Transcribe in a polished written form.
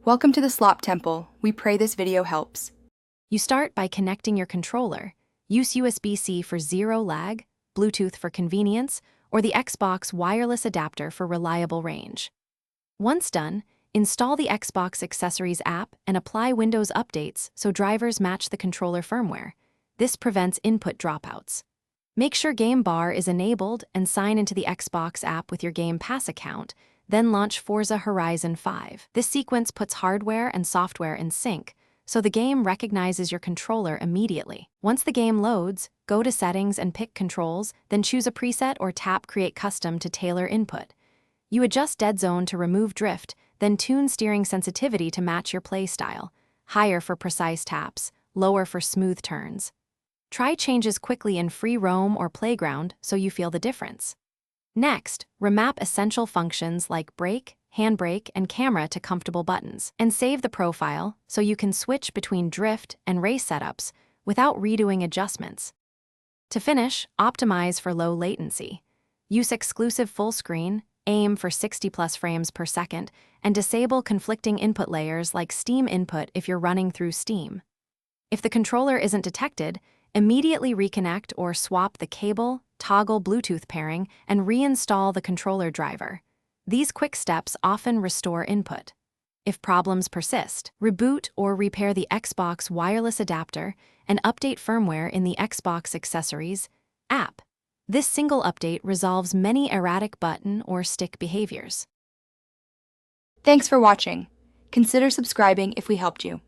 Welcome to the Slop Temple. We pray this video helps. You start by connecting your controller. Use USB-C for zero lag, Bluetooth for convenience, or the Xbox wireless adapter for reliable range. Once done, install the Xbox Accessories app and apply Windows updates so drivers match the controller firmware. This prevents input dropouts. Make sure Game Bar is enabled and sign into the Xbox app with your Game Pass account, then launch Forza Horizon 5. This sequence puts hardware and software in sync, so the game recognizes your controller immediately. Once the game loads, go to Settings and pick Controls, then choose a preset or tap Create Custom to tailor input. You adjust dead zone to remove drift, then tune steering sensitivity to match your play style, higher for precise taps, lower for smooth turns. Try changes quickly in free roam or playground so you feel the difference. Next, remap essential functions like brake, handbrake, and camera to comfortable buttons, and save the profile so you can switch between drift and race setups without redoing adjustments. To finish, optimize for low latency. Use exclusive full screen, aim for 60+ frames per second, and disable conflicting input layers like Steam input if you're running through Steam. If the controller isn't detected, immediately reconnect or swap the cable, toggle Bluetooth pairing, and reinstall the controller driver. These quick steps often restore input. If problems persist, reboot or repair the Xbox wireless adapter and update firmware in the Xbox Accessories app. This single update resolves many erratic button or stick behaviors. Thanks for watching. Consider subscribing if we helped you.